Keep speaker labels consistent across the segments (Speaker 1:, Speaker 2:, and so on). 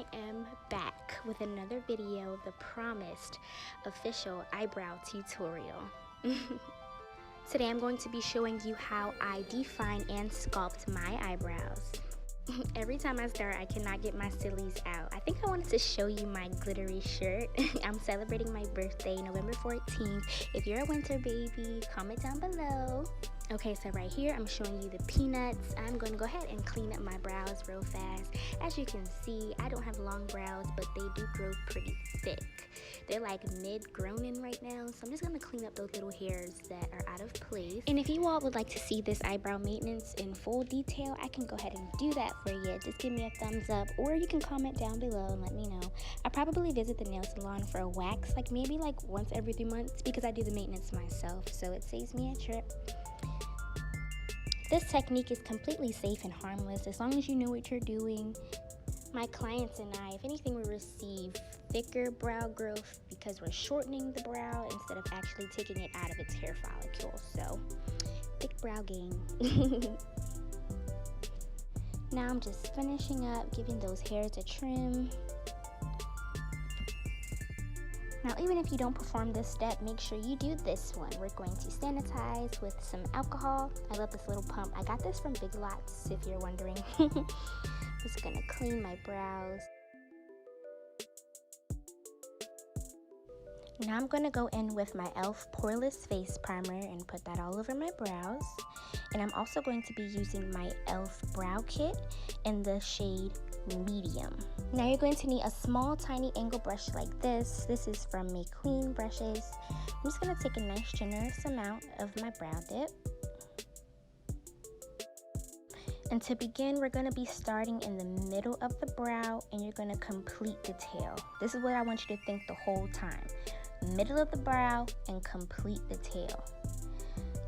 Speaker 1: I am back with another video of the promised official eyebrow tutorial. Today I'm going to be showing you how I define and sculpt my eyebrows. Every time I start, I cannot get my sillies out. I think I wanted to show you my glittery shirt. I'm celebrating my birthday, November 14th. If you're a winter baby, comment down below. Okay, so right here, I'm showing you the peanuts. I'm going to go ahead and clean up my brows real fast. As you can see, I don't have long brows, but they do grow pretty thick. They're like mid-grown in right now, so I'm just going to clean up those little hairs that are out of place. And if you all would like to see this eyebrow maintenance in full detail, I can go ahead and do that for you. Just give me a thumbs up, or you can comment down below and let me know. I probably visit the nail salon for a wax, maybe once every 3 months, because I do the maintenance myself, so it saves me a trip. This technique is completely safe and harmless as long as you know what you're doing. My clients and I, if anything, we receive thicker brow growth because we're shortening the brow instead of actually taking it out of its hair follicles. So, thick brow game. Now I'm just finishing up, giving those hairs a trim. Now, even if you don't perform this step, make sure you do this one. We're going to sanitize with some alcohol. I love this little pump. I got this from Big Lots, if you're wondering. Just gonna clean my brows. Now I'm gonna go in with my e.l.f. Poreless face primer and put that all over my brows. And I'm also going to be using my e.l.f. brow kit in the shade Medium. Now you're going to need a small tiny angle brush like this. This is from MayQueen brushes. I'm just going to take a nice generous amount of my brow dip. And to begin, we're going to be starting in the middle of the brow and you're going to complete the tail. This is what I want you to think the whole time. Middle of the brow and complete the tail.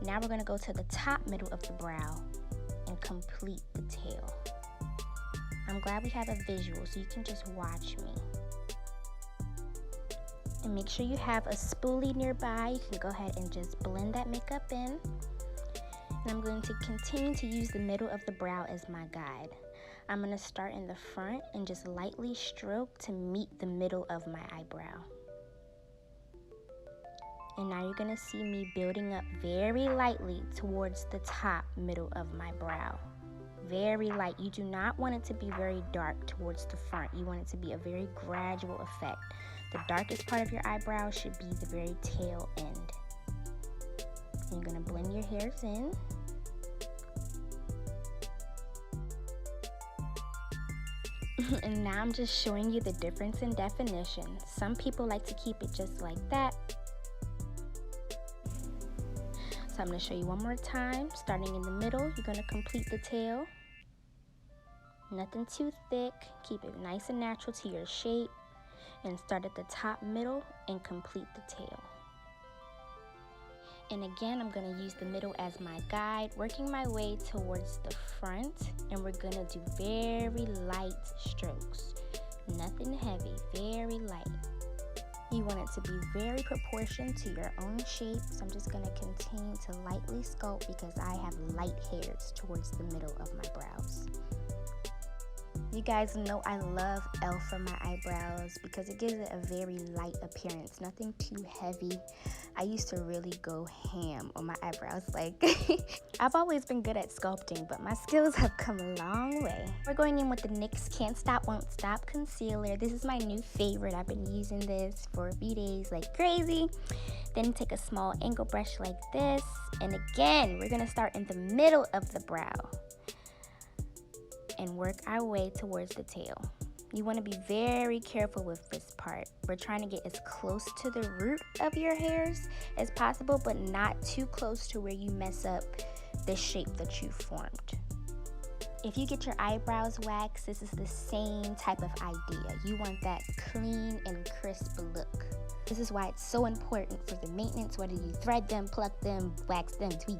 Speaker 1: Now we're going to go to the top middle of the brow and complete the tail. I'm glad we have a visual so you can just watch me. And make sure you have a spoolie nearby. You can go ahead and just blend that makeup in. And I'm going to continue to use the middle of the brow as my guide. I'm going to start in the front and just lightly stroke to meet the middle of my eyebrow. And now you're going to see me building up very lightly towards the top middle of my brow. Very light. You do not want it to be very dark towards the front. You want it to be a very gradual effect. The darkest part of your eyebrow should be the very tail end. And you're going to blend your hairs in. And now I'm just showing you the difference in definition. Some people like to keep it just like that. So I'm going to show you one more time. Starting in the middle, you're going to complete the tail. Nothing too thick. Keep it nice and natural to your shape. And start at the top middle and complete the tail. And again, I'm going to use the middle as my guide, working my way towards the front. And we're going to do very light strokes. Nothing heavy, very light. You want it to be very proportioned to your own shape, so I'm just going to continue to lightly sculpt because I have light hairs towards the middle of my brows. You guys know I love e.l.f. for my eyebrows because it gives it a very light appearance, nothing too heavy. I used to really go ham on my eyebrows. I've always been good at sculpting, but my skills have come a long way. We're going in with the NYX Can't Stop Won't Stop concealer. This is my new favorite. I've been using this for a few days like crazy. Then take a small angle brush like this. And again, we're going to start in the middle of the brow and work our way towards the tail. You want to be very careful with this part. We're trying to get as close to the root of your hairs as possible, but not too close to where you mess up the shape that you formed. If you get your eyebrows waxed, this is the same type of idea. You want that clean and crisp look. This is why it's so important for the maintenance, whether you thread them, pluck them, wax them, tweak,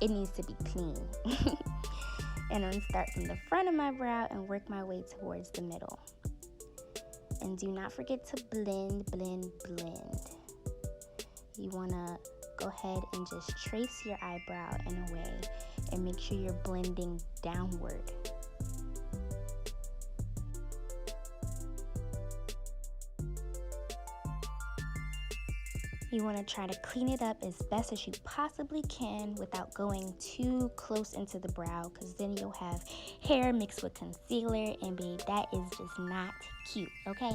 Speaker 1: it needs to be clean. And I'm going to start from the front of my brow and work my way towards the middle. And do not forget to blend, blend, blend. You want to go ahead and just trace your eyebrow in a way and make sure you're blending downward. You want to try to clean it up as best as you possibly can without going too close into the brow, because then you'll have hair mixed with concealer, and babe, that is just not cute, okay?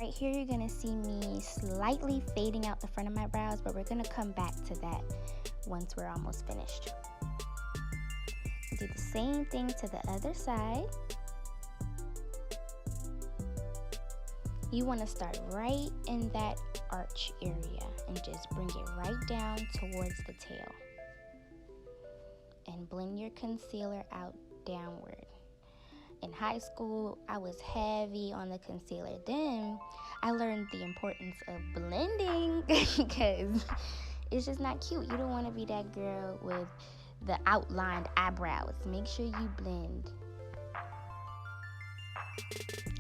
Speaker 1: Right here, you're going to see me slightly fading out the front of my brows, but we're going to come back to that once we're almost finished. Do the same thing to the other side. You want to start right in that arch area and just bring it right down towards the tail. And blend your concealer out downward. In high school, I was heavy on the concealer. Then I learned the importance of blending because it's just not cute. You don't want to be that girl with the outlined eyebrows. Make sure you blend.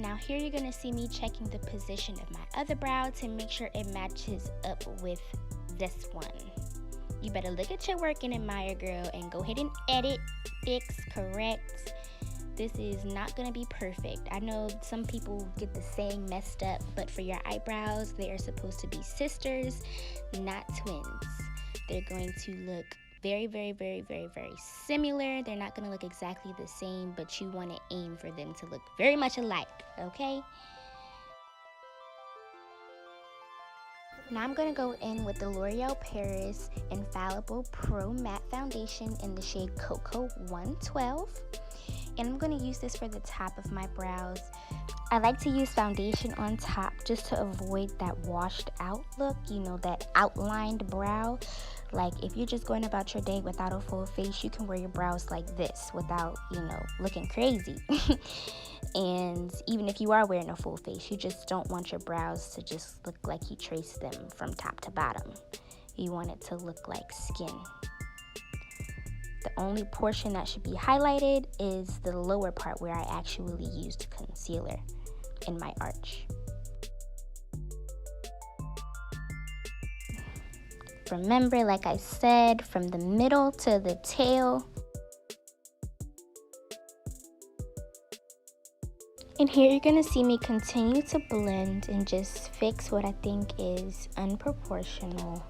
Speaker 1: Now here you're going to see me checking the position of my other brow to make sure it matches up with this one. You better look at your work and admire, girl, and go ahead and edit, fix, correct. This is not going to be perfect. I know some people get the saying messed up, but for your eyebrows, they are supposed to be sisters, not twins. They're going to look very, very, very, very, very similar. They're not going to look exactly the same, but you want to aim for them to look very much alike, okay? Now I'm going to go in with the L'Oreal Paris Infallible Pro Matte Foundation in the shade Cocoa 112. And I'm going to use this for the top of my brows. I like to use foundation on top just to avoid that washed out look, you know, that outlined brow. Like if you're just going about your day without a full face, you can wear your brows like this without, you know, looking crazy. And even if you are wearing a full face, you just don't want your brows to just look like you traced them from top to bottom. You want it to look like skin. The only portion that should be highlighted is the lower part where I actually used concealer in my arch. Remember, like I said, from the middle to the tail. And here you're going to see me continue to blend and just fix what I think is unproportional.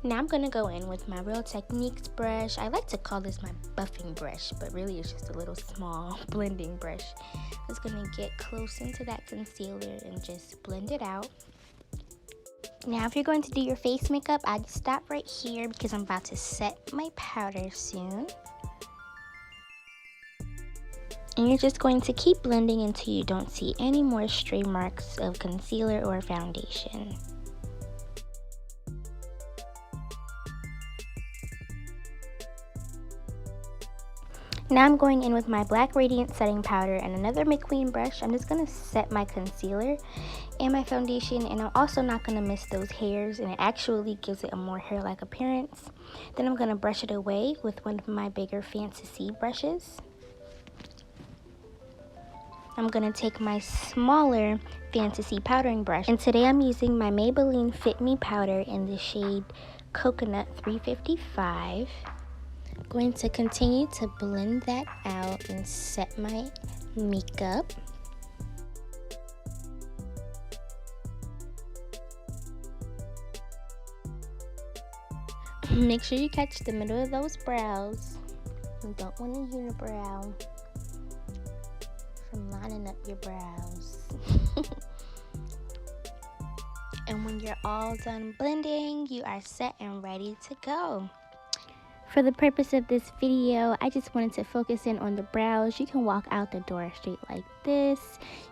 Speaker 1: Now I'm going to go in with my Real Techniques brush. I like to call this my buffing brush, but really it's just a little small blending brush. I'm just going to get close into that concealer and just blend it out. Now if you're going to do your face makeup, I'd stop right here because I'm about to set my powder soon. And you're just going to keep blending until you don't see any more stray marks of concealer or foundation. Now I'm going in with my black Radiance setting powder and another MayQueen brush. I'm just going to set my concealer and my foundation, and I'm also not going to miss those hairs, and it actually gives it a more hair-like appearance. Then I'm going to brush it away with one of my bigger Fantasy brushes. I'm going to take my smaller Fantasy powdering brush, and today I'm using my Maybelline Fit Me powder in the shade Coconut 355. Going to continue to blend that out and set my makeup. Make sure you catch the middle of those brows. You don't want a unibrow from lining up your brows. And when you're all done blending, you are set and ready to go. For the purpose of this video, I just wanted to focus in on the brows. You can walk out the door straight like this.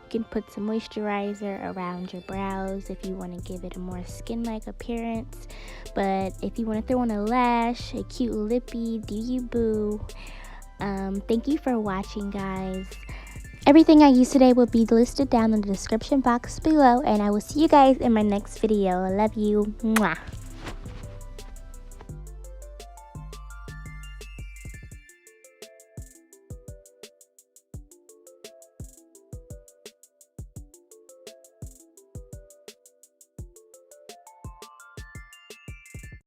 Speaker 1: You can put some moisturizer around your brows if you want to give it a more skin-like appearance. But if you want to throw on a lash, a cute lippy, do you boo. Thank you for watching, guys. Everything I used today will be listed down in the description box below, and I will see you guys in my next video. I love you. Mwah.